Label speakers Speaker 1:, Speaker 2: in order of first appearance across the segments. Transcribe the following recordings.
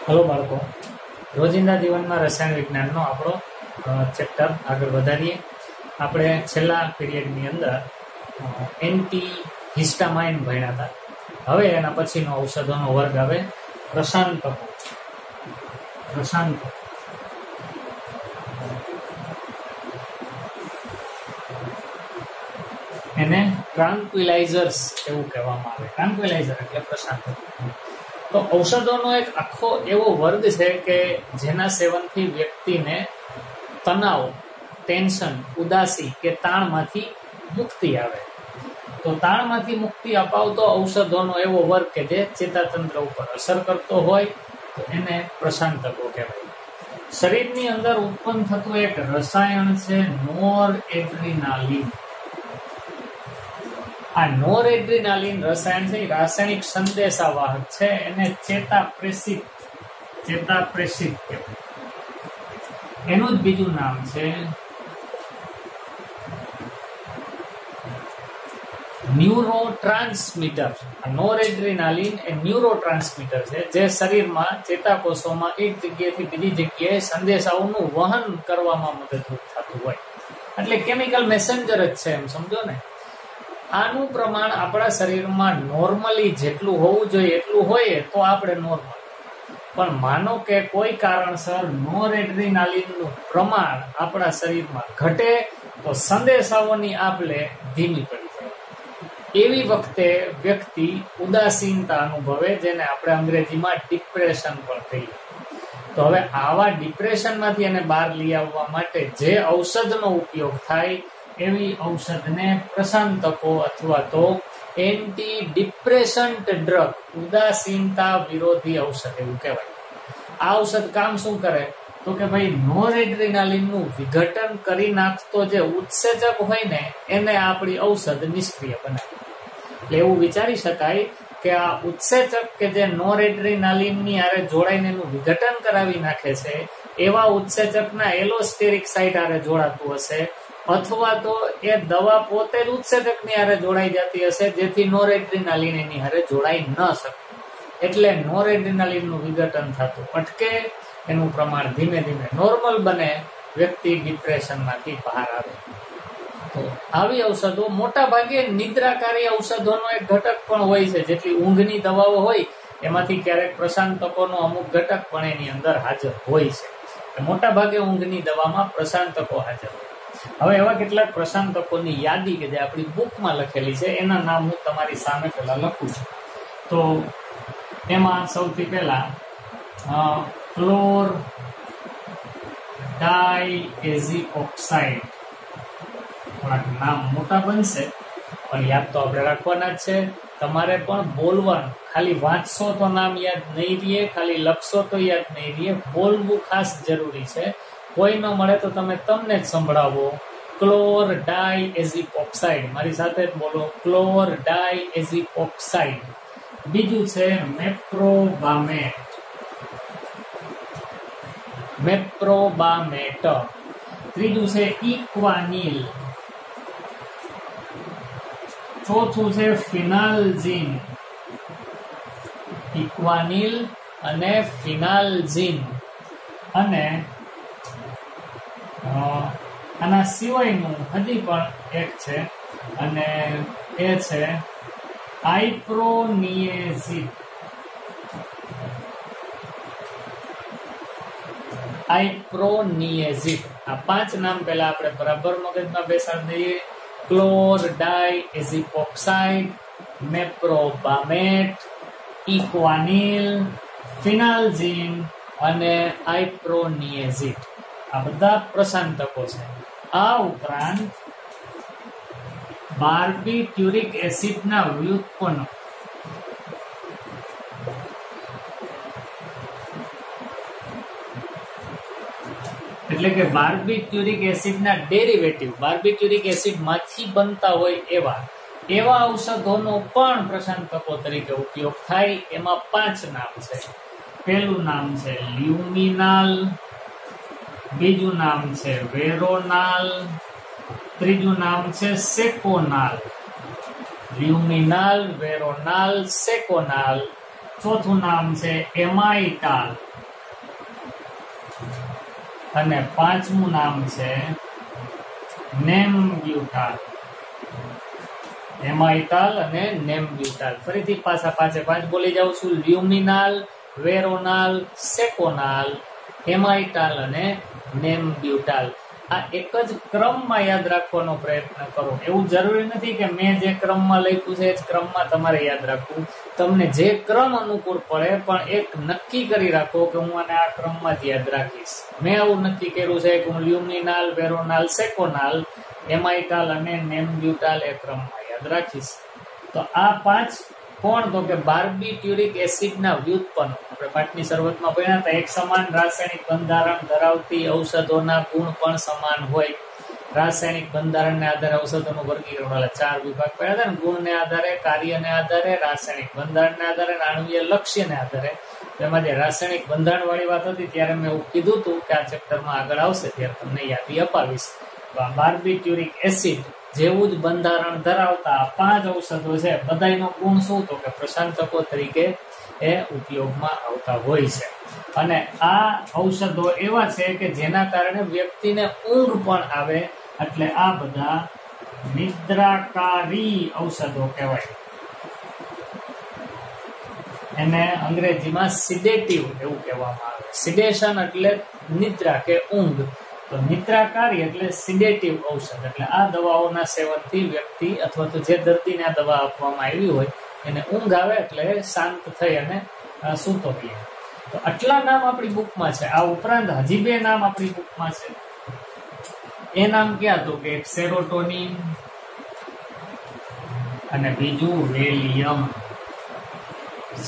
Speaker 1: Hello बाळको, रोजिंदा जीवનમાં રસાયણ વિજ્ઞાનનો આપણો ચેપ્ટર આગળ વધારીએ। આપણે છેલ્લા પીરિયડની અંદર એન્ટી હિસ્ટામાઇન ભણ્યા હતા। હવે એના પછીનો ઔષધોનો વર્ગ આવે પ્રશાંતકો। એને ટ્રાન્ક્વિલાઇઝર્સ એવું કહેવામાં આવે। ટ્રાન્ક્વિલાઇઝર એટલે પ્રશાંતકો। તો ઔષધોનો એક આખો એવો વર્ગ છે કે જેના સેવનથી વ્યક્તિને તણાવ, ટેન્શન, ઉદાસી કે તાણમાંથી મુક્તિ આવે। તો તાણમાંથી મુક્તિ અપાવતો ઔષધોનો એવો વર્ગ કે જે ચેતાતંત્ર ઉપર અસર કરતો હોય તો એને પ્રશાંતકો કહેવાય। શરીરની અંદર ઉત્પન્ન થતું એક રસાયણ છે નોરએડ્રીનાલિન। આ નોરએડ્રીનાલિન રસાયણ છે, રાસાયણિક સંદેશાવાહક છે। એને ચેતાપ્રેષિત કહેવાય। એનું જ બીજું નામ છે ન્યુરોટ્રાન્સમીટર। નોરએડ્રીનાલિન એ ન્યુરોટ્રાન્સમીટર છે જે શરીરમાં ચેતાકોષોમાં એક જગ્યાએથી બીજી જગ્યાએ સંદેશાઓનું વહન કરવામાં મદદરૂપ થતું હોય, એટલે કેમિકલ મેસેન્જર જ છે, એમ સમજો ને। આનું પ્રમાણ આપણા શરીરમાં નોર્મલી જેટલું હોવું જોઈએ એટલું હોય તો આપણે નોર્મલ, પણ માનો કે કોઈ કારણસર નોરએડ્રીનાલિનનું પ્રમાણ આપણા શરીરમાં ઘટે તો સંદેશાઓની આપલે ધીમી પડી જાય। એવી વખતે વ્યક્તિ ઉદાસીનતા અનુભવે, જેને આપણે અંગ્રેજીમાં ડિપ્રેશન પણ કહીએ। તો હવે આવા ડિપ્રેશનમાંથી એને બહાર લઈ આવવા માટે જે ઔષધનો ઉપયોગ થાય એવી ઔષધને પ્રશાંતકો અથવા તો એન્ટી ડિપ્રેશન્ટ ડ્રગ, ઉદાસીનતા વિરોધી ઔષધ એવું કહેવાય। આ ઔષધ કામ શું કરે તો કે ભાઈ નોરએડ્રીનાલિનનું વિઘટન કરી નાખતો જે ઉત્સેચક હોય ને એને આપણી ઔષધ નિષ્ક્રિય બનાવે। એટલે એવું વિચારી શકાય કે આ ઉત્સેચક કે જે નોરએડ્રીનાલિનની હારે જોડાઈને એનું વિઘટન કરાવી નાખે છે એવા ઉત્સેચકના એલોસ્ટેરિક સાઇટ હારે જોડાતું હશે, અથવા તો એ દવા પોતે જ ઉત્સેચકની હારે જોડાઈ જતી હશે જેથી નોરએડ્રીનાલિન એની હારે જોડાઈ ન શકે। એટલે નોરએડ્રીનાલિનનું વિઘટન થતું અટકે, એનું પ્રમાણ ધીમે ધીમે નોર્મલ બને, વ્યક્તિ ડિપ્રેશનમાંથી બહાર આવે। તો આવી ઔષધો મોટા ભાગે નિદ્રાકારી ઔષધોનો એક ઘટક પણ હોય છે। જેટલી ઊંઘની દવાઓ હોય એમાંથી ક્યારેક પ્રશાંતકોનો અમુક ઘટક પણ એની અંદર હાજર હોય છે। મોટા ભાગે ઊંઘની દવામાં પ્રશાંતકો હાજર હોય। હવે એવા કેટલાક પ્રશાંતકોની યાદી કે જે આપણી બુકમાં લખેલી છે એના નામ હું તમારી સામે પહેલા લખું છું। તો એમાં સૌથી પહેલા ક્લોર ડાઇએઝિઓક્સાઇડ, થોડાક નામ મોટા બનશે પણ યાદ તો આપણે રાખવાના જ છે। તમારે પણ બોલવાનું, ખાલી વાંચશો તો નામ યાદ નહીં રહે, ખાલી લખશો તો યાદ નહીં રહે, બોલવું ખાસ જરૂરી છે। કોઈ ન મળે તો તમે તમને જ સંભળાવો, ક્લોર ડાઇએઝિઓક્સાઇડ, મારી સાથે જ બોલો, ક્લોર ડાઇએઝિઓક્સાઇડ। બીજું છે મેપ્રોબામેટ। ત્રીજું છે ઇક્વાનિલ। ચોથું છે ફિનાલ્ઝિન। ઇક્વાનિલ અને ફિનાલ્ઝિન। અને આના સિવાયનું હજી પણ એક છે અને એ છે આઇપ્રોનિએઝિડ। આ 5 નામ પહેલા આપણે બરાબર મગજમાં બેસાડી દઈએ। ક્લોર ડાઇએઝિઓક્સાઇડ, મેપ્રોબામેટ, ઇક્વાનિલ, ફિનાલ્ઝિન અને આઇપ્રોનિએઝિડ, આ બધા પ્રશાંતકો છે। આ ઉપરાંત બાર્બિટ્યુરિક એસિડના વ્યુત્પન્નો, એટલે કે બાર્બિટ્યુરિક એસિડના ડેરિવેટિવ, બાર્બિટ્યુરિક એસિડ માંથી બનતા હોય એવા ઔષધોનો પણ પ્રશાંતકો તરીકે ઉપયોગ થાય। એમાં 5 નામ છે। પહેલું નામ છે લ્યુમિનાલ, બીજું નામ છે વેરોનાલ, ત્રીજું નામ છે સેકોનાલ। લ્યુમિનાલ, વેરોનાલ, સેકોનાલ ચોથું નામ છે એમાઇટાલ અને પાંચમું નામ છે નેમ્બ્યુટાલ. એમાઇટાલ અને નેમ્બ્યુટાલ. ફરીથી પાછા પાંચ બોલી જાઉં છું. લ્યુમિનાલ, વેરોનાલ, સેકોનાલ, એમાઇટાલ અને નેમ્બ્યુટાલ. આ એક જ ક્રમમાં યાદ રાખવાનો પ્રયત્ન કરો. એવું જરૂરી નથી કે મેં જે ક્રમમાં લખ્યું છે એ જ ક્રમમાં તમારે યાદ રાખવું. તમને જે ક્રમ અનુકૂળ પડે, પણ એક નક્કી કરી રાખો કે હું આને આ ક્રમમાં જ યાદ રાખીશ. મેં આવું નક્કી કર્યું છે કે હું લ્યુમિનાલ, વેરોનાલ, સેકોનાલ, એમાઇટાલ અને નેમ્બ્યુટાલ એ ક્રમમાં યાદ રાખીશ. તો આ પાંચ કોણ? તો કે બાર્બિટ્યુરિક એસિડના વ્યુત્પન્નો. આપણે પાઠની શરૂઆતમાં ભણ્યા હતા, એક સમાન રાસાયણિક બંધારણ ધરાવતી ઔષધોના ગુણ પણ સમાન હોય. રાસાયણિક બંધારણને આધારે ઔષધોનું વર્ગીકરણ 4 વિભાગ પડ્યા હતા ને, ગુણને આધારે, કાર્યને આધારે, રાસાયણિક બંધારણને આધારે, આણ્વીય લક્ષ્યને આધારે. તેમાં જે રાસાયણિક બંધારણ વાળી વાત હતી ત્યારે મેં એવું કીધું હતું કે આ ચેપ્ટરમાં આગળ આવશે ત્યારે તમને યાદી અપાવીશ. તો આ બાર્બિટ્યુરિક એસિડ જેવું જ બંધારણ ધરાવતા 5 ઔષધો છે. બધાયનો ગુણ શું? તો કે પ્રશાંતકો તરીકે એ ઉપયોગમાં આવતા હોય છે. અને આ ઔષધો એવા છે કે જેના કારણે વ્યક્તિને ઊંઘ પણ આવે, એટલે આ બધા નિદ્રાકારી ઔષધો કહેવાય. એને અંગ્રેજીમાં સિડેટિવ એવું કહેવામાં આવે. સિડેશન એટલે નિદ્રા કે ઊંઘ, તો નિદ્રાકારી એટલે સિડેટિવ ઔષધ. એટલે આ દવાઓના સેવનથી વ્યક્તિ અથવા તો જે દર્દીને આ દવા આપવામાં આવી હોય એને ઊંઘ આવે, એટલે શાંત થઈ અને સૂતો રહે. તો આટલા નામ આપણી બુકમાં છે. આ ઉપરાંત હજી 2 નામ આપણી બુકમાં છે. એ નામ ક્યાં? તો કે એક સેરોટોનિન અને બીજું વેલિયમ.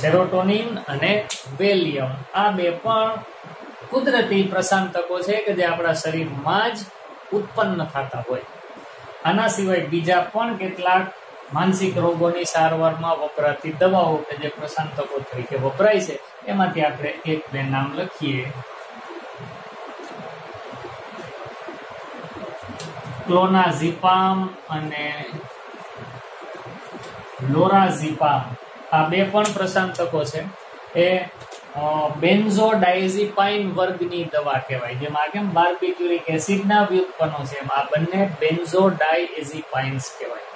Speaker 1: સેરોટોનિન અને વેલિયમ આ 2 પણ કુદરતી પ્રશાંતકો છે કે જે આપણા શરીરમાં જ ઉત્પન્ન થતા હોય. આના સિવાય બીજા પણ કેટલાક માનસિક રોગોની સારવારમાં વપરાતી દવાઓ કે જે પ્રશાંતકો તરીકે વપરાય છે, એમાંથી આપણે 1-2 નામ લખીએ. ક્લોનાઝીપામ અને લોરાઝીપામ આ 2 પણ પ્રશાંતકો છે. એ બેન્ઝોડાયઝીપાઇન વર્ગની દવા કહેવાય. જેમાં કેમ બાર્બિટ્યુરિક એસિડના વ્યુત્પન્નો છે, એમાં આ બંને બેન્ઝોડાયઝીપાઇન્સ કહેવાય.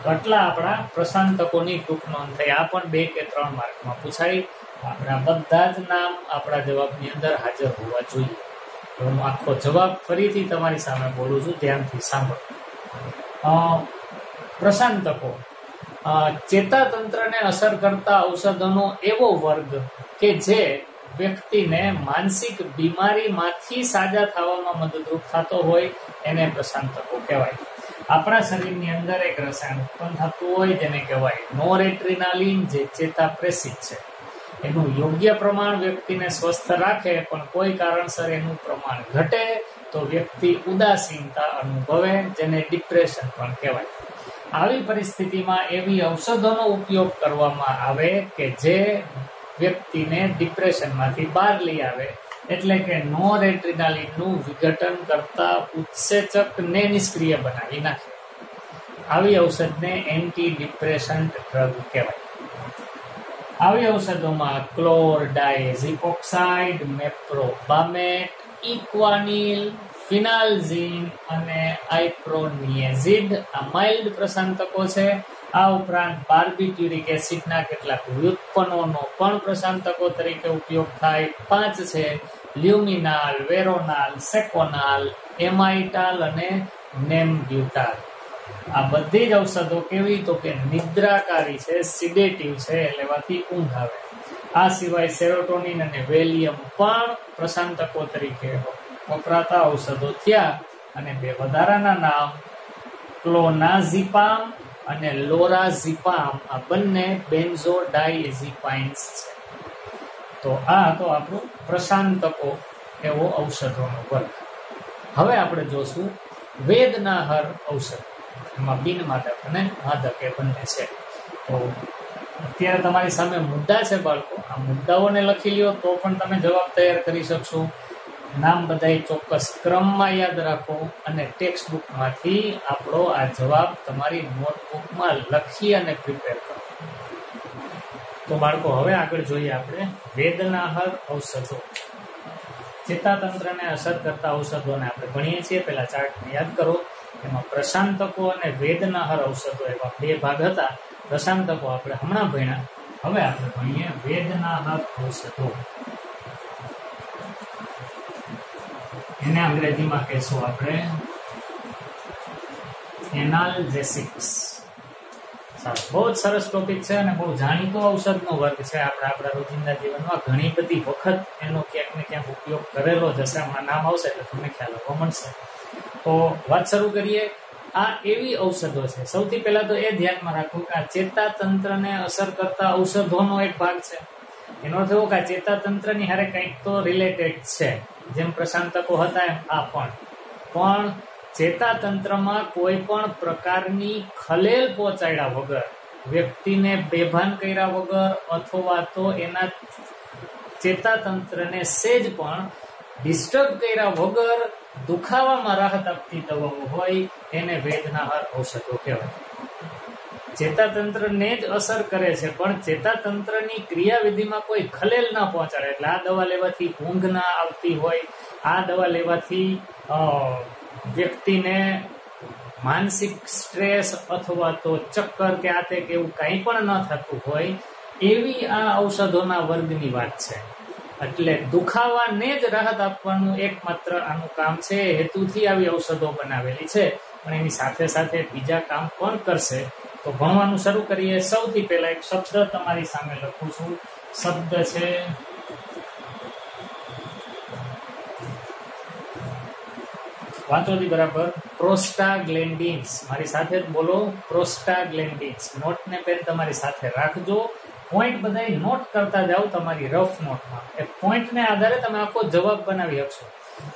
Speaker 1: તો આટલા આપણા પ્રશાંતકોની ટૂંક નોંધ થઈ. આ પણ 2 કે 3 માર્કમાં પૂછાય. આપણા બધા જ નામ આપણા જવાબની અંદર હાજર હોવા જોઈએ. હું આખો જવાબ ફરીથી તમારી સામે બોલું છું, ધ્યાનથી સાંભળો. પ્રશાંતકો ચેતાતંત્રને અસર કરતા ઔષધોનો એવો વર્ગ કે જે વ્યક્તિને માનસિક બીમારીમાંથી સાજા થવામાં મદદરૂપ થતો હોય એને પ્રશાંતકો કહેવાય. આપણા શરીરની અંદર એક રસાયણ ઉત્પન્ન થતું હોય જેને કહેવાય નોરેટ્રિનાલિન, જે ચેતાપ્રેષિત છે. એનું યોગ્ય પ્રમાણ વ્યક્તિને સ્વસ્થ રાખે, પણ કોઈ કારણસર એનું પ્રમાણ ઘટે તો વ્યક્તિ ઉદાસીનતા અનુભવે, જેને ડિપ્રેશન પણ કહેવાય. આવી પરિસ્થિતિમાં એવી ઔષધોનો ઉપયોગ કરવામાં આવે કે જે વ્યક્તિને ડિપ્રેશનમાંથી બહાર લઈ આવે, એટલે કે નોરેટ્રિનાલિનનું વિઘટન કરતા ઉત્સેચકને નિષ્ક્રિય બનાવી નાખે. આવી ઔષધને એન્ટી ડિપ્રેશન્ટ ડ્રગ કહેવાય. આવી ઔષધોમાં ક્લોરડાયઝિપોક્સાઇડ, મેપ્રોબામેટ, ઇક્વાનિલ, ફિનાલ્ઝિન અને આઇપ્રોનિએઝિડ આ માઇલ્ડ પ્રશાંતકો છે. આ ઉપરાંત બાર્બિટ્યુરિક એસિડના કેટલાક વ્યુત્પન્નોનો પણ પ્રશાંતકો તરીકે ઉપયોગ થાય. 5 છે: લ્યુમિનાલ, વેરોનાલ, સેકોનાલ, એમાઇટાલ અને નેમ્બ્યુટાલ. આ બધી જ ઔષધો કેવી? તો કે નિદ્રાકારી છે, સિડેટિવ છે, લેવાથી ઊંઘ આવે. આ સિવાય સેરોટોનિન અને વેલિયમ પણ પ્રશાંતકો તરીકે વપરાતા ઔષધો થયા. અને 2 વધારાના નામ ક્લોનાઝીપામ અને લોરાઝીપામ આ બંને બેન્ઝોડાયઝીપાઇન્સ છે. તો આ તો આપણું પ્રશાંતકો એવો ઔષધોનો વર્ગ. હવે આપણે જોશું વેદનાહર ઔષધ. એમાં બિનમાદક અને માદક એ બંને છે. તો અત્યારે તમારી સામે મુદ્દા છે બાળકો, આ મુદ્દાઓને લખી લ્યો તો પણ તમે જવાબ તૈયાર કરી શકશો. નામ બધાય ચોક્કસ ક્રમમાં યાદ રાખો અને ટેક્સ્ટ બુકમાંથી આપણો આ જવાબ તમારી નોટબુકમાં લખી અને પ્રિપેર કરો. તો બાળકો હવે આગળ જોઈએ આપણે વેદનાહર ઔષધો. ચેતાતંત્રને અસર કરતા ઔષધોને આપણે ભણીએ છીએ. પેલા ચાર્ટને યાદ કરો. એમાં પ્રશાંતકો અને વેદનાહર ઔષધો એવા બે ભાગ હતા. પ્રશાંતકો આપણે હમણાં ભણ્યા. હવે આપણે ભણીએ વેદનાહર ઔષધો. એને અંગ્રેજીમાં કહેશું આપણે એનાલ્જેસિક્સ. બહુ જ સરસ ટોપિક છે અને બહુ જાણીતો ઔષધનો વર્ગ છે. આપણે આપણા રોજિંદા જીવનમાં ઘણી બધી વખત એનો ક્યાંક ને ક્યાંક ઉપયોગ કરેલો જ હશે. હમણાં નામ આવશે એટલે તમને ખ્યાલ આવવા મળશે. તો વાત શરૂ કરીએ. આ એવી ઔષધો છે, સૌથી પહેલા તો એ ધ્યાનમાં રાખવું કે આ ચેતાતંત્રને અસર કરતા ઔષધોનો એક ભાગ છે. એનો અર્થ એવો કે આ ચેતાતંત્રની હારે કંઈક તો રિલેટેડ છે. જેમ પ્રશાંતકો હતા એમ આ પણ ચેતાતંત્રમાં કોઈ પણ પ્રકારની ખલેલ પહોંચાડ્યા વગર, વ્યક્તિને બેભાન કર્યા વગર અથવા તો એના ચેતાતંત્રને સેજ પણ ડિસ્ટર્બ કર્યા વગર દુખાવામાં રાહત આપતી દવાઓ હોય એને વેદનાહર ઔષધો કહેવાય. ચેતાતંત્રને જ અસર કરે છે પણ ચેતાતંત્રની ક્રિયાવિધિમાં કોઈ ખલેલ ના પહોંચાડે. એટલે આ દવા લેવાથી ઊંઘ ના આવતી હોય, આ દવા લેવાથી વ્યક્તિને માનસિક સ્ટ્રેસ અથવા તો ચક્કર કે આ તે કે એવું કંઈ પણ ન થતું હોય એવી આ ઔષધોના વર્ગની વાત છે. એટલે દુખાવાને જ રાહત આપવાનું એકમાત્ર આનું કામ છે. હેતુથી આવી ઔષધો બનાવેલી છે પણ એની સાથે સાથે બીજા કામ પણ કરશે. તો ભણવાનું શરૂ કરીએ. સૌથી પહેલા એક શબ્દ તમારી સામે લખું છું. શબ્દ છે વાંચોથી બરાબર, પ્રોસ્ટાગ્લેન્ડિન્સ. મારી સાથે જ બોલો, પ્રોસ્ટાગ્લેન્ડિન્સ. નોટ ને પેન તમારી સાથે રાખજો. પોઈન્ટ બધા નોટ કરતા જાઓ તમારી રફ નોટમાં. એ પોઈન્ટને આધારે તમે આખો જવાબ બનાવી શકશો.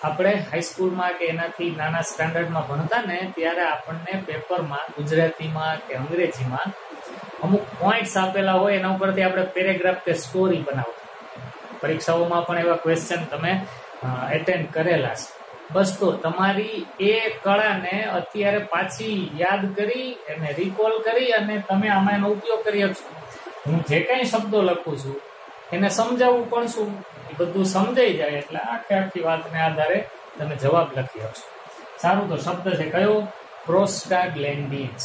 Speaker 1: આપણે હાઈસ્કૂલમાં કે એનાથી નાના સ્ટાન્ડર્ડમાં ભણતા ને ત્યારે આપણને પેપરમાં ગુજરાતીમાં કે અંગ્રેજીમાં અમુક પોઈન્ટ્સ આપેલા હોય, એના ઉપરથી આપણે પેરેગ્રાફ કે સ્ટોરી બનાવતા. પરીક્ષાઓમાં પણ એવા ક્વેશ્ચન તમે એટેન્ડ કરેલા છે. બસ તો તમારી એ કળાને અત્યારે પાછી યાદ કરી એને રિકોલ કરી અને તમે આમાં એનો ઉપયોગ કરી શકશો. હું જે કઈ શબ્દો લખું છું એને સમજાવવું પણ શું, એ બધું સમજાઈ જાય એટલે આખી વાતને આધારે તમે જવાબ લખી શકશો. સારું, તો શબ્દ છે કયો? પ્રોસ્ટાગ્લેન્ડિન્સ.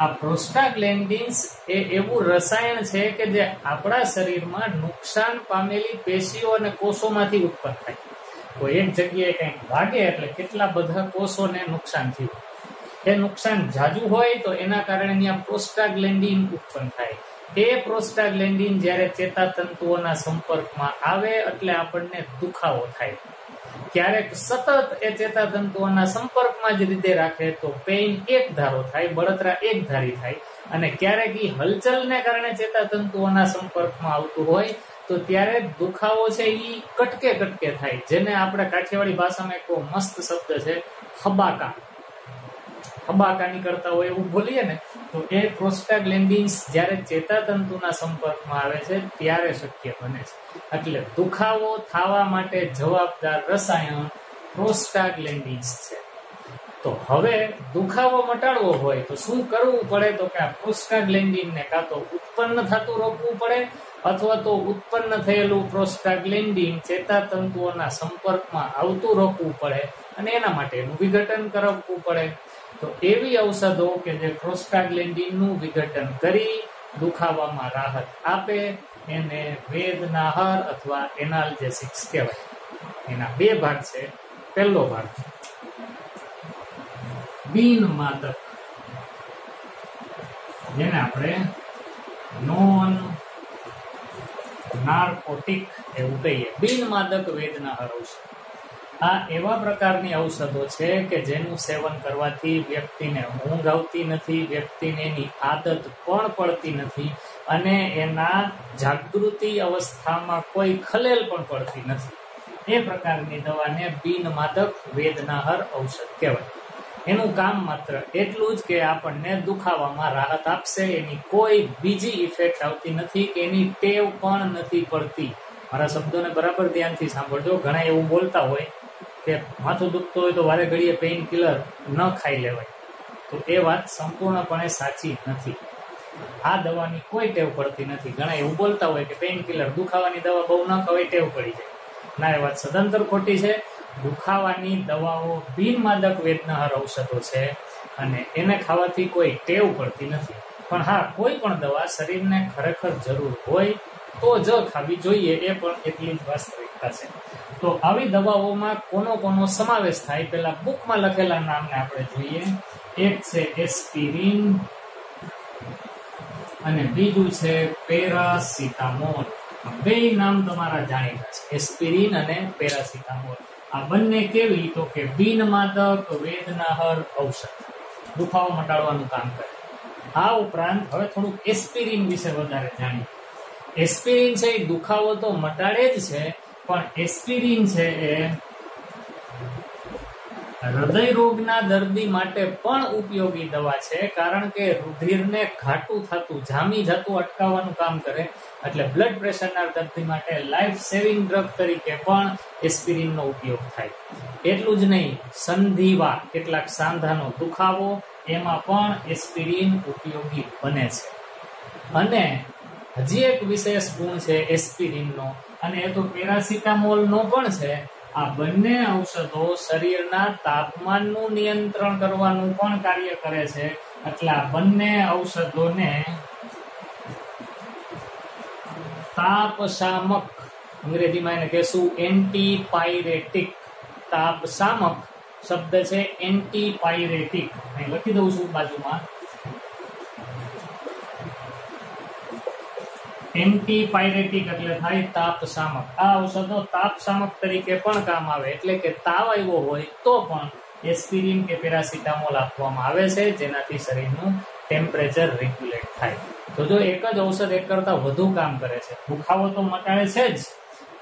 Speaker 1: આ પ્રોસ્ટાગ્લેન્ડિન્સ એ એવું રસાયણ છે કે જે આપણા શરીરમાં નુકસાન પામેલી પેશીઓ અને કોષોમાંથી ઉત્પન્ન થાય. કોઈ એક જગ્યાએ કંઈક વાગે એટલે કેટલા બધા કોષોને નુકસાન થયું. એ નુકસાન જાજુ હોય તો એના કારણે ત્યાં પ્રોસ્ટાગ્લેન્ડિન ઉત્પન્ન થાય. એ પ્રોસ્ટાગ્લેન્ડિન જ્યારે ચેતાતંતુઓના સંપર્કમાં આવે એટલે આપણને દુખાવો થાય. ક્યારેક સતત એ ચેતાતંતુઓના સંપર્કમાં જ રીતે રાખે તો પેઇન એક ધારો થાય, બળતરા એક ધારી થાય. અને ક્યારેક એ હલચલને કારણે ચેતાતંતુઓના સંપર્કમાં આવતું હોય તો ત્યારે દુખાવો છે એ કટકે કટકે થાય. જેને આપણે કાઠિયાવાડી ભાષામાં એક મસ્ત શબ્દ છે હબાકા. હબાકા નીકળતા હોય એવું બોલીએ ને, તો એ પ્રોસ્ટાગ્લેન્ડિન્સ જ્યારે ચેતાતંતુના સંપર્કમાં આવે છે ત્યારે શક્ય બને છે. એટલે દુખાવો થવા માટે જવાબદાર રસાયણ પ્રોસ્ટાગ્લેન્ડિન્સ છે. તો હવે દુખાવો મટાડવો હોય તો શું કરવું પડે? તો કે આ પ્રોસ્ટાગ્લેન્ડિનને કાં તો ઉત્પન્ન થતું રોકવું પડે અથવા તો ઉત્પન્ન થયેલું પ્રોસ્ટાગ્લેન્ડિન ચેતાતંતુઓના સંપર્કમાં આવતું રોકવું પડે અને એના માટે એનું વિઘટન કરાવવું પડે. તો એવી ઔષધો કે જે પ્રોસ્ટાગ્લેન્ડિનનું વિઘટન કરી દુખાવામાં રાહત આપે એને વેદનાહર અથવા એનાલ્જેસિક્સ કહેવાય. એના બે ભાગ છે. પહેલો ભાગ બિનમાદક, જેને આપણે નોન નાર્કોટિક એવું કહીએ. બિનમાદક વેદનાહર ઔષધ. આ એવા પ્રકારની ઔષધો છે કે જેનું સેવન કરવાથી વ્યક્તિને ઊંઘ આવતી નથી, વ્યક્તિને એની આદત પણ પડતી નથી અને એના જાગૃતિ અવસ્થામાં કોઈ ખલેલ પણ પડતી નથી. એ પ્રકારની દવાને બિનમાદક વેદનાહર ઔષધ કહેવાય. એનું કામ માત્ર એટલું જ કે આપણને દુખાવામાં રાહત આપશે. એની કોઈ બીજી ઇફેક્ટ આવતી નથી કે એની ટેવ પણ નથી પડતી. મારા શબ્દોને બરાબર ધ્યાનથી સાંભળજો. ઘણા એવું બોલતા હોય કે માથું દુખતું હોય તો વારે ઘડીએ પેઇન કિલર ન ખાઈ લેવાય. તો એ વાત સંપૂર્ણપણે સાચી નથી. આ દવાની કોઈ ટેવ પડતી નથી. ઘણા એવું બોલતા હોય કે પેઇન કિલર, દુખાવાની દવા બહુ ન ખવાય ટેવ પડી જાય. ના, એ વાત સદંતર ખોટી છે. દુખાવાની દવાઓ બિનમાદક વેદનાહાર ઔષધો છે અને એને ખાવાથી કોઈ ટેવ પડતી નથી. પણ હા, કોઈ પણ દવા શરીરને ખરેખર જરૂર હોય તો જ ખાવી જોઈએ, એ પણ એટલી જ વાસ્તવિકતા છે. તો આવી દવાઓમાં કોનો સમાવેશ થાય, પેલા બુકમાં લખેલા નામને આપણે જોઈએ. એક છે એસ્પિરિન અને બીજું છે પેરાસિટામોલ. બે નામ તમારા જાણીતા છે, એસ્પિરિન અને પેરાસિટામોલ. આ બંને કેવી, તો કે બિનમાદક વેદનાહર ઔષધ, દુખાવો મટાડવાનું કામ કરે. આ ઉપરાંત હવે થોડુંક એસ્પિરિન વિશે વધારે જાણીએ. એસ્પિરિન છે એ દુખાવો તો મટાડે જ છે, પણ એસ્પિરિન છે એ હૃદય રોગના દર્દી માટે પણ ઉપયોગી દવા છે, કારણ કે રુધિરને ઘાટું થતું, જામી જતું અટકાવવાનું કામ કરે. એટલે બ્લડ પ્રેશરના દર્દી માટે લાઈફ સેવિંગ ડ્રગ તરીકે પણ એસ્પિરિનનો ઉપયોગ થાય. એટલું જ નહીં, સંધિવા, કેટલાક સાંધાનો દુખાવો, એમાં પણ એસ્પિરિન ઉપયોગી બને છે. અને હજી એક વિશેષ ગુણ છે એસ્પિરિનનો, અને એ તો પેરાસિટામોલનો પણ છે. આ બંને ઔષધો શરીરના તાપમાનનું નિયંત્રણ કરવાનું પણ કાર્ય કરે છે. એટલે આ બંને ઔષધોને તાપશામક, અંગ્રેજીમાં એને કહેશું એન્ટીપાયરેટિક. તાપશામક શબ્દ છે એન્ટીપાયરેટિક, અહીં લખી દઉં છું બાજુમાં. એન્ટીપાયરેટિક એટલે થાય તાપશામક. આ ઔષધો તાપશામક તરીકે પણ કામ આવે. એટલે કે તાવ આવ્યો હોય તો પણ એસ્પિરિન કે પેરાસિટામોલ આપવામાં આવે છે, જેનાથી શરીરનું ટેમ્પરેચર રેગ્યુલેટ થાય. તો જો એક જ ઔષધ એક કરતા વધુ કામ કરે છે, દુખાવો તો મટાડે છે જ,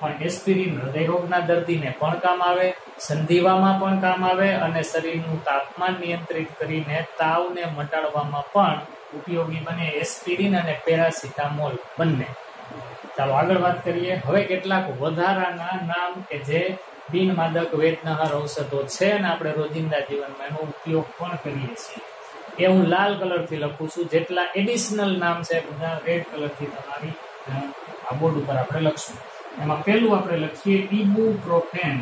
Speaker 1: પણ એસ્પિરિન હૃદયરોગના દર્દીને પણ કામ આવે, સંધિવામાં પણ કામ આવે, અને શરીરનું તાપમાન નિયંત્રિત કરીને તાવને મટાડવામાં પણ ઉપયોગી બને એસ્પિરિન અને પેરાસિટામોલ બંને. ચાલો આગળ વાત કરીએ. હવે કેટલાક વધારાના નામ કે જે બિનમાદક વેદનાહાર ઔષધો છે અને આપણે રોજિંદા જીવનમાં એનો ઉપયોગ પણ કરીએ છીએ. એ હું લાલ કલરથી લખું છું. જેટલા એડિશનલ નામ છે બધા રેડ કલરથી તમારી આ બોર્ડ ઉપર આપણે લખશું. એમાં પહેલું આપણે લખીએ ઇબુપ્રોફેન,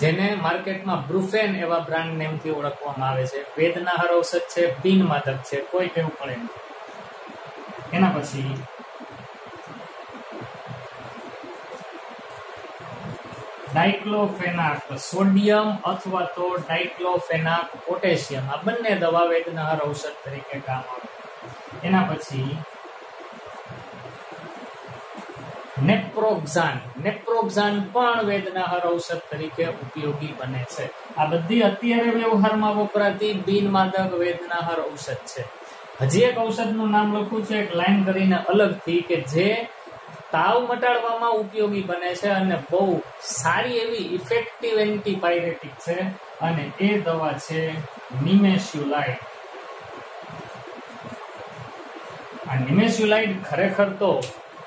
Speaker 1: જેને માર્કેટમાં બ્રુફેન એવા બ્રાન્ડ નેમથી ઓળખવામાં આવે છે. વેદનાહાર ઔષધ છે, બિનમાદક છે, કોઈ ટેવ પડે નહીં. એના પછી ડાઇક્લોફેનાક સોડિયમ અથવા તો ડાઇક્લોફેનાક પોટેશિયમ, આ બંને દવા વેદનાહાર ઔષધ તરીકે કામ આવે. એના પછી નેપ્રોક્ઝાન પણ વેદનાહાર ઔષધ તરીકે ઉપયોગી બને છે. આ બધી અત્યારે વ્યવહારમાં વપરાતી બિનમાદક વેદનાહાર ઔષધ છે. હજી એક ઔષધનું નામ લખું છે એક લાઈન કરીને અલગથી, કે જે તાવ મટાડવામાં ઉપયોગી બને છે અને બહુ સારી એવી ઇફેક્ટિવ એન્ટીપાયરેટિક છે, અને એ દવા છે નિમેસ્યુલાઇડ. આ નિમેસ્યુલાઇડ ખરેખર તો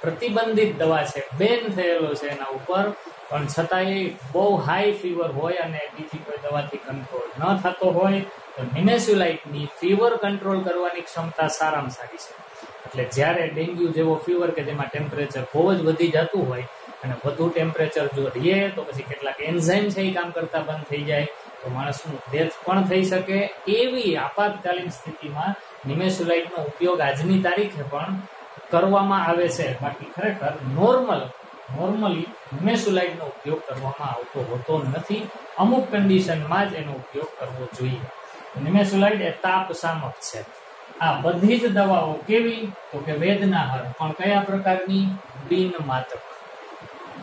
Speaker 1: પ્રતિબંધિત દવા છે, બેન થયેલો છે એના ઉપર, પણ છતાંય બહુ હાઈ ફીવર હોય અને બીજી કોઈ દવાથી કંટ્રોલ ન થતો હોય તો નિમેસ્યુલાઇડની ફીવર કંટ્રોલ કરવાની ક્ષમતા સારામાં સારી છે. એટલે જ્યારે ડેન્ગ્યુ જેવો ફીવર કે જેમાં ટેમ્પરેચર બહુ જ વધી જતું હોય અને વધુ ટેમ્પરેચર જો રહે તો પછી કેટલાક એન્ઝાઇમ છે એ કામ કરતા બંધ થઈ જાય તો માણસનું ડેથ પણ થઈ શકે. એવી આપાતકાલીન સ્થિતિમાં નિમેસ્યુલાઇડનો ઉપયોગ આજની તારીખે પણ કરવામાં આવે છે. બાકી ખરેખર નોર્મલી નિમેસ્યુલાઇડનો ઉપયોગ કરવામાં આવતો હોતો નથી. અમુક કન્ડિશનમાં જ એનો ઉપયોગ કરવો જોઈએ. નિમેસ્યુલાઇડ એ તાપશામક છે. આ બધી જ દવાઓ કેવી, તો કે વેદનાહાર, પણ કયા પ્રકારની? બિનમાદક.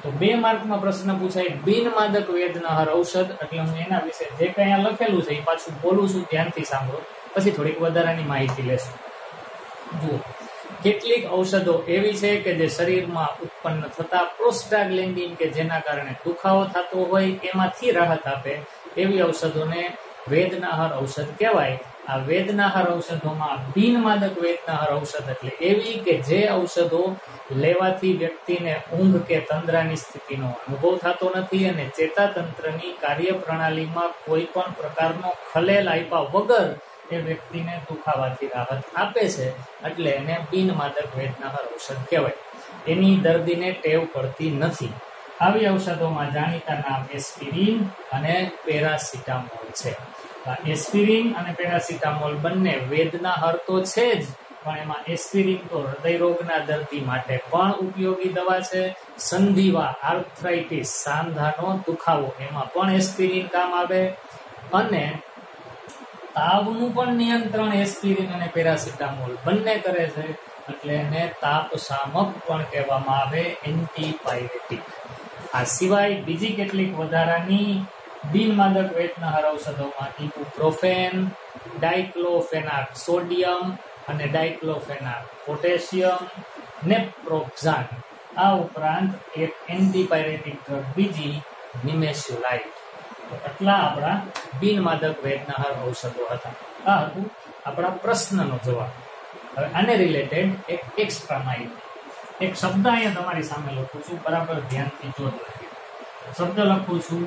Speaker 1: તો 2 માર્કમાં પ્રશ્ન પૂછાય બિનમાદક વેદનાહાર ઔષધ, એટલે હું એના વિશે જે કંઈ આ લખેલું છે એ પાછું બોલું છું, ધ્યાનથી સાંભળો, પછી થોડીક વધારાની માહિતી લેશું. જુઓ, કેટલીક ઔષધો એવી છે કે જે શરીરમાં ઉત્પન્ન થતા પ્રોસ્ટાગ્લેન્ડિન કે જેના કારણે દુખાવો થતો હોય એમાંથી રાહત આપે, એવી ઔષધોને વેદનાહાર ઔષધ કહેવાય. આ વેદનાહાર ઔષધોમાં બિનમાદક વેદનાહાર ઔષધ એટલે એવી કે જે ઔષધો લેવાથી વ્યક્તિને ઊંઘ કે તંદ્રાની સ્થિતિનો અનુભવ થતો નથી અને ચેતાતંત્રની કાર્યપ્રણાલીમાં કોઈ પણ પ્રકારનો ખલેલ આપ્યા વગર એ વ્યક્તિને દુખાવાથી રાહત આપે છે, એટલે એને બિનમાદક વેદનાહર ઔષધ કહેવાય. એની દર્દીને ટેવ પડતી નથી. આવી ઔષધોમાં જાણીતા નામ એસ્પિરિન અને પેરાસિટામોલ છે. એસ્પિરિન અને પેરાસિટામોલ બંને વેદનાહર તો છે જ, પણ એમાં એસ્પિરિન તો હૃદય રોગના દર્દી માટે પણ ઉપયોગી દવા છે. સંધિવા, આર્થરાઇટિસ, સાંધાનો દુખાવો, એમાં પણ એસ્પિરિન કામ આવે. અને તાવનું પણ નિયંત્રણ એસ્પિરિન અને પેરાસિટામોલ બંને કરે છે, એટલે એને તાપ શામક પણ કહેવામાં આવે, એન્ટીપાયરેટિક. આ સિવાય બીજી કેટલીક વધારાની બિનમાદક વેદનાહર ઔષધોમાં ઇબુપ્રોફેન, ડાઇક્લોફેનાક સોડિયમ અને ડાઇક્લોફેનાક પોટેશિયમ, નેપ્રોક્ઝાન. આ ઉપરાંત એક એન્ટીપાયરેટિક ડ્રગ બીજી નિમેસ્યુલાઇટ. આટલા આપણા બિનમાદક વેદનાહર ઔષધો હતા. આ હતું આપણા પ્રશ્નનો જવાબ. હવે આને રિલેટેડ એક એક્સ્ટ્રા માહિતી. એક શબ્દ અહીંયા તમારી સામે લખું છું, બરાબર ધ્યાનથી જોજો. શબ્દ લખું છું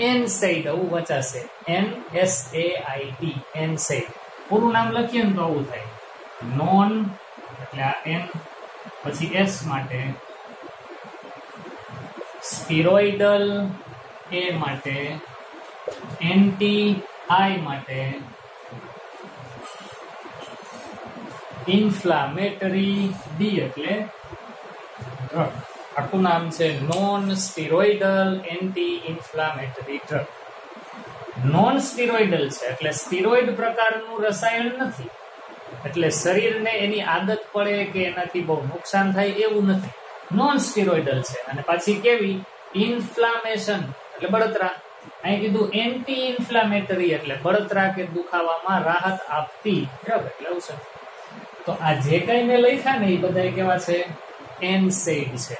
Speaker 1: એનસેડ, આવું વચાશે, NSAID, એનસેડ. પૂરું નામ લખીએ ને તો આવું થાય. નોન એટલે આ N, પછી S માટે સ્ટીરોઇડલ, A માટે એન્ટી, I માટે ઇન્ફ્લામેટરી, D એટલે ડ્રગ. આખું નામ છે non steroidal anti inflammatory drug. Non steroidal છે એટલે સ્ટીરોઇડ પ્રકારનું રસાયણ નથી, એટલે શરીરને એની આદત પડે કે એનાથી બહુ નુકસાન થાય એવું નથી. નોન સ્ટીરોઇડલ છે. અને પાછી કેવી? ઇન્ફ્લામેશન એટલે બળતરા. અહીં કીધું એન્ટી ઇન્ફ્લામેટરી એટલે બળતરા કે દુખાવામાં રાહત આપતી ડ્રગ એટલે ઔષધ. તો આ જે કઈ મેં લખ્યા ને એ બધા કેવા છે? એનસેડ છે.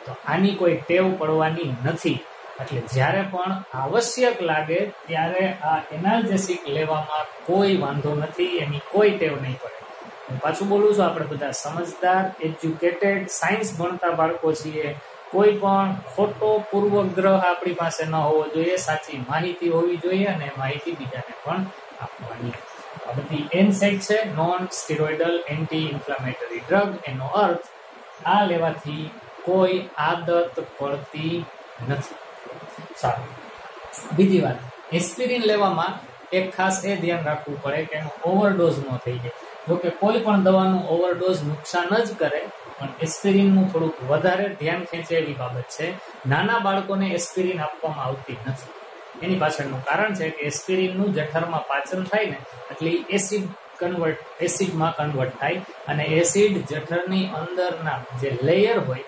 Speaker 1: તો આની કોઈ ટેવ પડવાની નથી, એટલે જ્યારે પણ આવશ્યક લાગે ત્યારે આ એનાલ્જેસિક લેવામાં કોઈ વાંધો નથી, એની કોઈ ટેવ નહીં પડે. પાછું બોલું છું, આપણે બધા સમજદાર, એજ્યુકેટેડ, સાયન્સ ભણતા બાળકો છીએ. કોઈ પણ ખોટો પૂર્વગ્રહ આપણી પાસે ન હોવો જોઈએ, સાચી માહિતી હોવી જોઈએ અને માહિતી બીજાને પણ આપવાની. આ બધી એનસેડ છે, non steroidal anti inflammatory drug. એનો અર્થ આ લેવાથી કોઈ આદત પડતી નથી. સારું. બીજી વાત, એસ્પિરિન લેવામાં એક ખાસ એ ધ્યાન રાખવું પડે કે એનો ઓવરડોઝ ન થઈ જાય. જોકે કોઈ પણ દવાનું ઓવરડોઝ નુકસાન જ કરે, પણ એસ્પિરિનનું થોડુંક વધારે ધ્યાન ખેંચે એવી બાબત છે. નાના બાળકોને એસ્પિરિન આપવામાં આવતી નથી. એની પાછળનું કારણ છે કે એસ્પિરિનનું જઠરમાં પાચન થાય ને એટલે એસિડમાં કન્વર્ટ થાય, અને એસિડ જઠરની અંદરના જે લેયર હોય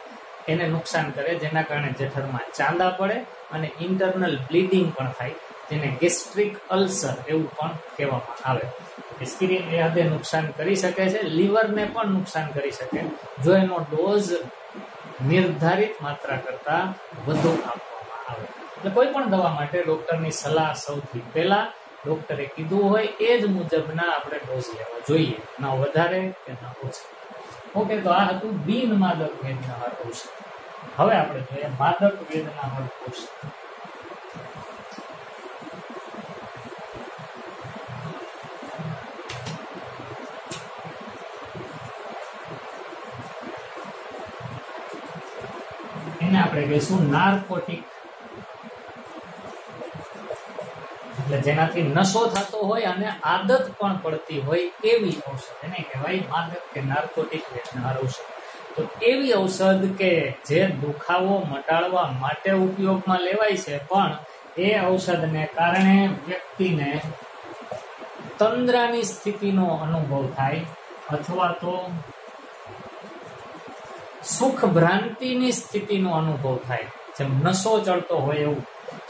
Speaker 1: એને નુકસાન કરે, જેના કારણે જઠરમાં ચાંદા પડે અને ઇન્ટરનલ બ્લીડિંગ પણ થાય, જેને ગેસ્ટ્રિક અલ્સર એવું પણ કહેવામાં આવે. એસ્પિરિન એ હદે નુકસાન કરી શકે છે, લીવરને પણ નુકસાન કરી શકે જો એનો ડોઝ નિર્ધારિત માત્રા કરતા વધુ આપવામાં આવે. એટલે કોઈ પણ દવા માટે ડોક્ટરની સલાહ સૌથી પહેલા ડોક્ટરે કીધું હોય એ જ મુજબના આપણે ડોઝ લેવા જોઈએ, ના વધારે કે ના ઓછા. ઓકે, તો આ હતું બિનમાદક વેદનાહર ઔષધ. હવે આપણે જોઈએ માદક વેદનાહર ઔષધ. એને આપણે કહીશું નાર્કોટિક, એટલે જેનાથી નશો થતો હોય અને આદત પણ પડતી હોય એવી ઔષધ, એને કહેવાય માદક કે નાર્કોટિક વેદનાહર ઔષધ. તો એવી ઔષધ કે જે દુખાવો મટાડવા માટે ઉપયોગમાં લેવાય છે, પણ એ ઔષધને કારણે વ્યક્તિને તંદ્રાની સ્થિતિનો અનુભવ થાય અથવા તો સુખ ભ્રાંતિની સ્થિતિનો અનુભવ થાય. જેમ નશો ચડતો હોય એવું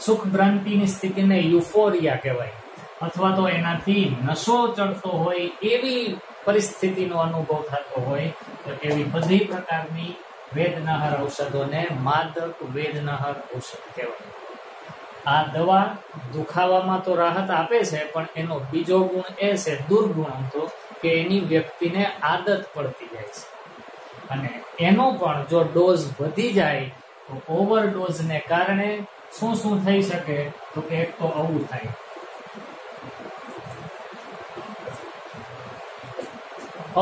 Speaker 1: સુખ ભ્રાંતિની સ્થિતિને યુફોરિયા કહેવાય, અથવા તો એનાથી નશો ચડતો હોય એવી પરિસ્થિતિનો અનુભવ થતો હોય, તો એવી બધી પ્રકારની વેદનાહર ઔષધોને માદક વેદનાહર ઔષધ કહેવાય. આ દવા દુખાવામાં તો રાહત આપે છે, પણ એનો બીજો ગુણ એ છે, દુર્ગુણ તો કે એની વ્યક્તિને આદત પડતી જાય છે, અને એનો પણ જો ડોઝ વધી જાય તો ઓવરડોઝને કારણે શું શું થઈ શકે? તો કે એક તો આવું થાય,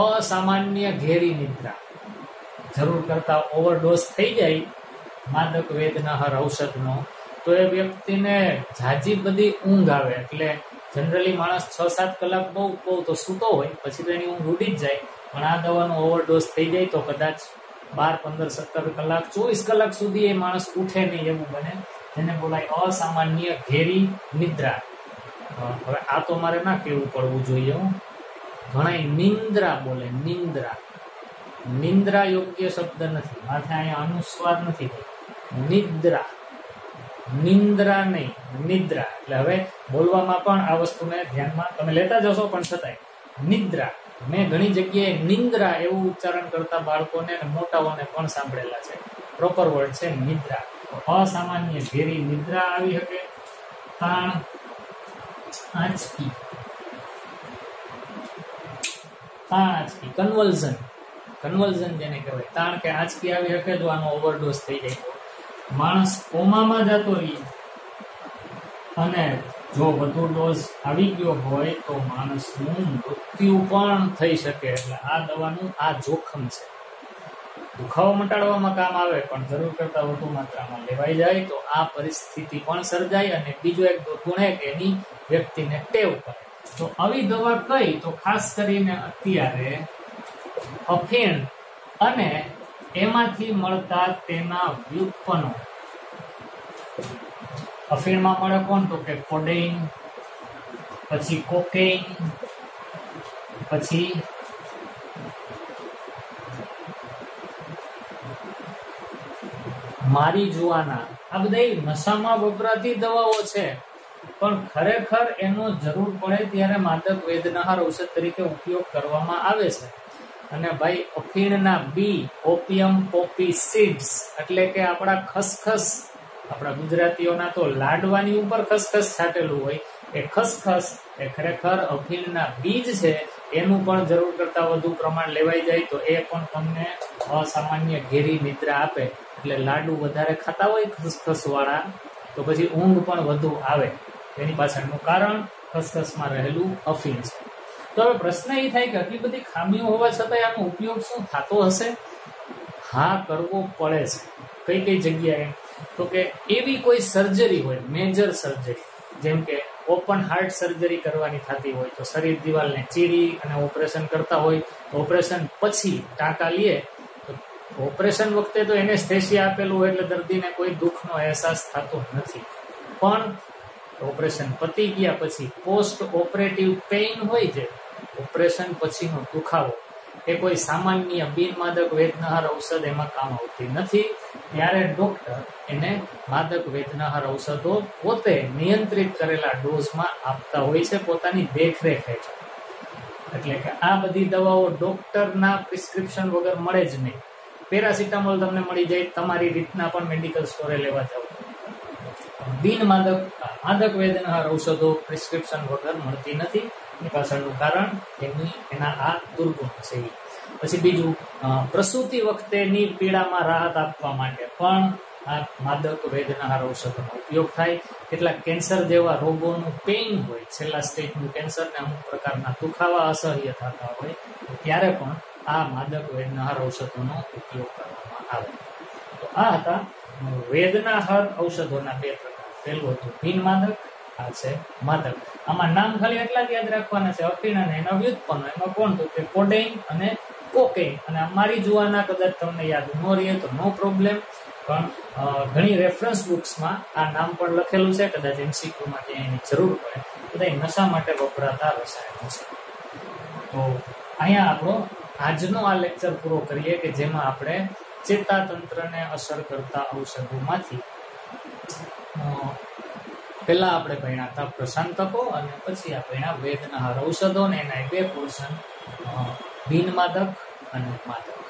Speaker 1: અસામાન્ય ઘેરી નિદ્રા, જરૂર કરતા ઓવરડોઝ થઈ જાય માદક વેદનાહાર ઔષધનો, તો એ વ્યક્તિને ઝાઝી બધી ઊંઘ આવે. એટલે જનરલી માણસ 6-7 કલાક બહુ તો સૂતો હોય, પછી તો એની ઊંઘ ઉડી જ જાય. પણ આ દવાનો ઓવરડોઝ થઈ જાય તો કદાચ 12, 15, 17 કલાક, 24 કલાક સુધી એ માણસ ઉઠે નહીં એવું બને, જેને બોલાય અસામાન્ય ઘેરી નિદ્રા. હવે આ તો મારે ના કહેવું પડવું જોઈએ, ઘણા નિંદ્રા બોલે, નિંદ્રા. નિંદ્રા યોગ્ય શબ્દ નથી, માથે અહીંયા અનુસ્વાર નથી, નિદ્રા, નિંદ્રા નહીં, નિદ્રા. એટલે હવે બોલવામાં પણ આ વસ્તુને ધ્યાનમાં તમે લેતા જશો, પણ છતાંય નિદ્રા. મેં ઘણી જગ્યાએ નિંદ્રા એવું ઉચ્ચારણ કરતા બાળકોને અને મોટાઓને પણ સાંભળેલા છે. પ્રોપર વર્ડ છે નિદ્રા. અસામાન્ય ઘેરી નિદ્રા આવી શકે. તાણ આંચકી, તાણ આંચકી, કન્વલ્ઝન જેને કહેવાય, તાણ કે આંચકી આવી શકે. જો આનો ઓવરડોઝ થઈ જાય તો માણસ કોમામાં જતો રહે, અને જો વધુ ડોઝ આવી ગયો હોય તો માણસનું મૃત્યુ પણ થઈ શકે. એટલે આ દવાનું આ જોખમ છે. દુખાવો મટાડવામાં કામ આવે, પણ જરૂર કરતા વધુ માત્રામાં લેવાઈ જાય તો આ પરિસ્થિતિ પણ સર્જાય. અને બીજો એક દુર્ગુણ કે એની વ્યક્તિને ટેવ પડે. તો આવી દવા કઈ? તો ખાસ કરીને અત્યારે અફીણ અને એમાંથી મળતા તેના વ્યુત્પન્નો. અફીણમાં મળે કોણ? તો કે કોડેઇન, પછી કોકેઇન, પછી મારીજુઆના. આ બધા નશામાં વપરાતી દવાઓ છે, પણ ખરેખર એનો જરૂર પડે ત્યારે માદક વેદનાહાર ઔષધ તરીકે ઉપયોગ કરવામાં આવે છે. અને ભાઈ અફીણના બી, ઓપિયમ પોપી સીડ્સ, એટલે કે આપણા ખસખસ, આપણા ગુજરાતીઓના તો લાડવાની ઉપર ખસખસ છાટેલું હોય, એ ખસખસ એ ખરેખર અફીણના બીજ છે. એનું પણ જરૂર કરતા વધુ પ્રમાણ લેવાઈ જાય તો એ પણ તમને અસામાન્ય ઘેરી નિદ્રા આપે. એટલે લાડુ વધારે ખાતા હોય ખસખસ વાળા તો પછી ઊંઘ પણ વધુ આવે. એની પાછળનું કારણ ખસખસમાં રહેલું અફીણ છે. તો હવે પ્રશ્ન એ થાય કે આટલી બધી ખામીઓ હોવા છતાં આનો ઉપયોગ શું થતો હશે? હા, કરવો પડે છે. કઈ જગ્યાએ? તો કે એવી કોઈ સર્જરી હોય, મેજર સર્જરી, જેમ કે ઓપન હાર્ટ સર્જરી કરવાની થતી હોય તો શરીર દિવાલને ચીરી અને ઓપરેશન કરતા હોય, તો ઓપરેશન પછી ટાંકા લે તો ઓપરેશન વખતે તો એનેસ્થેસિયા આપેલું હોય એટલે દર્દીને કોઈ દુઃખનો અહેસાસ થતો નથી. પણ ઓપરેશન પતી ગયા પછી પોસ્ટ ઓપરેટિવ પેઇન હોય છે, ઓપરેશન પછીનો દુખાવો, એ કોઈ સામાન્ય બિનમાદક વેદનાહાર ઔષધ એમાં કામ આવતી નથી. ત્યારે ડોક્ટર એને માદક વેદનાહાર ઔષધો પોતે નિયંત્રિત કરેલા ડોઝમાં આપતા હોય છે, પોતાની દેખરેખ હેઠળ. એટલે કે આ બધી દવાઓ ડોક્ટરના પ્રિસ્ક્રિપ્શન વગર મળે જ નહીં. પેરાસિટામોલ તમને મળી જાય, તમારી રીતના પણ મેડિકલ સ્ટોરે લેવા જાવ. માદક વેદનાહાર ઔષધો પ્રિસ્ક્રિપ્શન વગર મળતી નથી. એની પાછળનું કારણ એના આ દુર્ગુણ છે. પછી બીજું, પ્રસૂતિ વખતેની પીડામાં રાહત આપવા માટે પણ આ માદક વેદનાહાર ઔષધોનો ઉપયોગ થાય. કેટલાક કેન્સર જેવા રોગોનું પેઇન હોય, છેલ્લા સ્ટેજનું કેન્સર ને અમુક પ્રકારના દુખાવા અસહ્ય થતા હોય, ત્યારે પણ આ માદક વેદનાહાર ઔષધોનો ઉપયોગ કરવામાં આવે. તો આ હતા વેદનાહાર ઔષધોના 2 પ્રકાર. પહેલું હતું બિનમાદક, આ છે માદક. આમાં નામ ખાલી એટલા જ યાદ રાખવાના છે, અફીણ અને એના વ્યુત્પન્નો. એમાં કોણ? તો કે કોડેઇન અને કોકેઇન. અને મારીજુઆના કદાચ તમને યાદ ન રહે તો નો પ્રોબ્લેમ, પણ ઘણી રેફરન્સ બુક્સમાં આ નામ પણ લખેલું છે. કદાચ MCQમાં ત્યાં એની જરૂર પડે. બધા નશા માટે વપરાતા રસાયણો છે. તો અહીંયા આપણો આજનો આ લેક્ચર પૂરો કરીએ કે જેમાં આપણે ચેતાતંત્રને અસર કરતા ઔષધોમાંથી પહેલા આપણે ભણ્યા હતા પ્રશાંતકો, અને પછી આ ભણ્યા વેદનાહાર ઔષધો, ને એના 2 પોર્શન બિનમાદક અને માદક.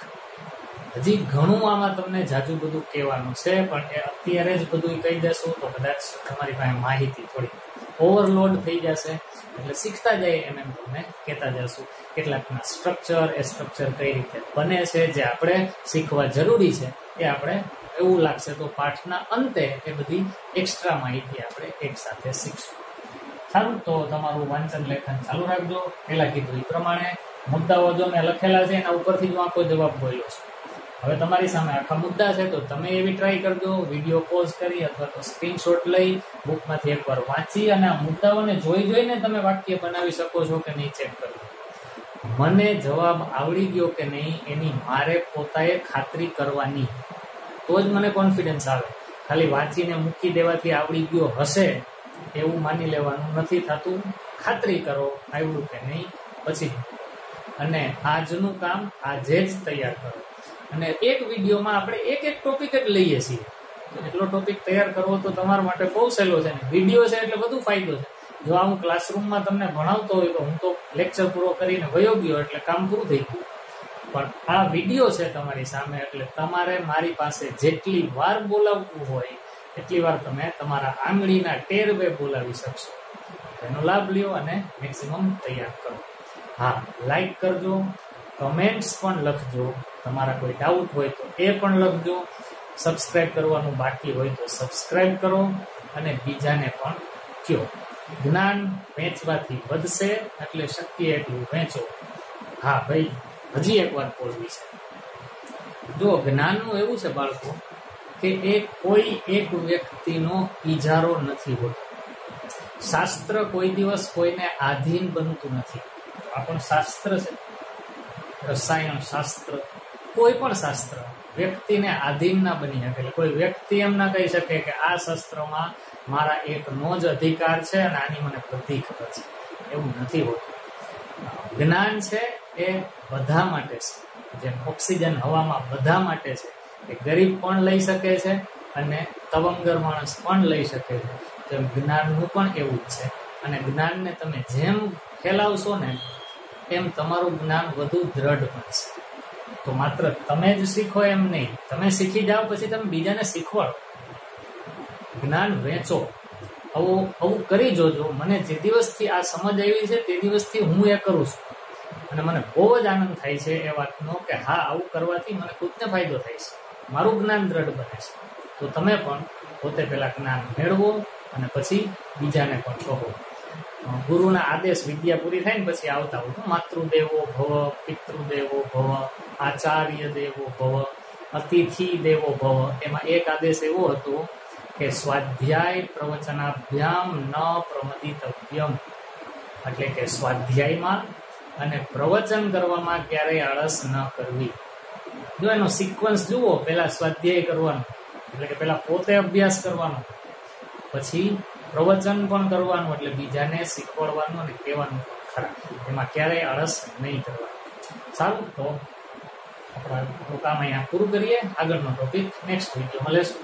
Speaker 1: હજી ઘણું આમાં તમને જાજુ બધું કહેવાનું છે, પણ એ અત્યારે જ બધું કહી દેશું તો કદાચ તમારી પાસે માહિતી થોડી ઓવરલોડ થઈ જશે. એટલે શીખતા જાય એમ તમને કહેતા જશું. કેટલાકના સ્ટ્રક્ચર, એ સ્ટ્રક્ચર કઈ રીતે બને છે, જે આપણે શીખવા જરૂરી છે એ આપણે એવું લાગશે તો પાઠના અંતે એ બધી એક્સ્ટ્રા માહિતી આપણે એક સાથે શીખશું. સારું, તો તમારું વાંચન લેખન ચાલુ રાખજો. પહેલા કીધું એ પ્રમાણે મુદ્દાઓ જો મેં લખેલા છે એના ઉપરથી હું આખો જવાબ બોલ્યો છું. હવે તમારી સામે આખા મુદ્દા છે તો તમે એવી ટ્રાય કરજો, વિડીયો પોઝ કરી અથવા તો સ્ક્રીનશોટ લઈ બુકમાંથી એકવાર વાંચી અને આ મુદ્દાઓને જોઈને તમે વાક્ય બનાવી શકો છો કે નહીં ચેક કરજો. મને જવાબ આવડી ગયો કે નહીં એની મારે પોતાએ ખાતરી કરવાની, તો જ મને કોન્ફિડન્સ આવે. ખાલી વાંચીને મૂકી દેવાથી આવડી ગયો હશે એવું માની લેવાનું નથી થતું. ખાતરી કરો આવડ્યું કે નહીં પછી. અને આજનું કામ આજે જ તૈયાર કરો. અને એક વિડીયોમાં આપણે એક ટોપિક જ લઈએ છીએ. એટલો ટોપિક તૈયાર કરવો તો તમારા માટે બહુ સહેલો છે ને વિડીયો છે એટલે બધું ફાયદો છે. જો આ હું ક્લાસરૂમમાં તમને ભણાવતો હોય તો હું તો લેક્ચર પૂરો કરીને વયો ગયો એટલે કામ પૂરું થઈ ગયું. પણ આ વિડીયો છે તમારી સામે એટલે તમારે મારી પાસે જેટલી વાર બોલાવવું હોય એટલી વાર તમે તમારા આંગળીના ટેરવે બોલાવી શકશો. એનો લાભ લ્યો અને મેક્સિમમ તૈયાર કરો. હા, લાઈક કરજો, કમેન્ટ્સ પણ લખજો. તમારા કોઈ ડાઉટ હોય તો એ પણ લખજો. સબસ્ક્રાઇબ કરવાનું બાકી હોય તો સબસ્ક્રાઇબ કરો અને બીજાને પણ કહો. જ્ઞાન વેચવાથી વધશે એટલે શક્ય એટલું વેચો. હા ભાઈ, હજી એક વાત બોલવી છે. જો જ્ઞાનનું એવું છે બાળકો કે એ કોઈ એક વ્યક્તિનો ઇજારો નથી હોતો. શાસ્ત્ર કોઈ દિવસ કોઈને આધીન બનતું નથી. આ પણ શાસ્ત્ર છે. રસાયણ શાસ્ત્ર, કોઈ પણ શાસ્ત્ર વ્યક્તિને આધીન ના બની શકે. એટલે કોઈ વ્યક્તિ એમ ના કહી શકે કે આ શાસ્ત્રમાં મારા એકનો જ અધિકાર છે અને આની મને બધી ખબર છે. એવું નથી હોતું. જ્ઞાન છે એ બધા માટે છે. જેમ ઓક્સિજન હવામાં બધા માટે છે, એ ગરીબ પણ લઈ શકે છે અને તવંગર માણસ પણ લઈ શકે છે. તેમ જ્ઞાનનું પણ એવું જ છે. અને જ્ઞાનને તમે જેમ ફેલાવશો ને એમ તમારું જ્ઞાન વધુ દ્રઢ બનશે. તો માત્ર તમે જ શીખો એમ નહીં, તમે શીખી જાઓ પછી તમે બીજાને શીખવાડો. જ્ઞાન વેચો. આવું કરી જોજો. મને જે દિવસથી આ સમજ આવી છે તે દિવસથી હું એ કરું છું અને મને બહુ જ આનંદ થાય છે એ વાતનો કે હા, આવું કરવાથી મને ખુદને ફાયદો થાય છે, મારું જ્ઞાન દ્રઢ બને છે. તો તમે પણ પોતે પહેલા જ્ઞાન મેળવો અને પછી બીજાને પણ કહો. ગુરુના આદેશ વિદ્યા પૂરી થાય ને પછી આવતા હોય માતૃદેવો ભવ, પિતૃદેવો ભવ, આચાર્ય દેવો ભવ, અતિથિ દેવો ભવ. એમાં એક આદેશ એવો હતો કે સ્વાધ્યાય પ્રવચનાભ્યામ ન પ્રમદિતવ્યમ. એટલે કે સ્વાધ્યાયમાં અને પ્રવચન કરવામાં ક્યારેય આળસ ન કરવી. જો એનો સિક્વન્સ જુઓ, પહેલા સ્વાધ્યાય કરવાનું એટલે કે પહેલા પોતે અભ્યાસ કરવાનો, પછી પ્રવચન પણ કરવાનું એટલે બીજાને શીખવાડવાનું અને કહેવાનું ખરા. એમાં ક્યારેય આળસ નહીં કરવાનું. સારું, તો આપણું કામ અહીંયા પૂરું કરીએ. આગળનો ટોપિક નેક્સ્ટ વિડીયોમાં લેશું.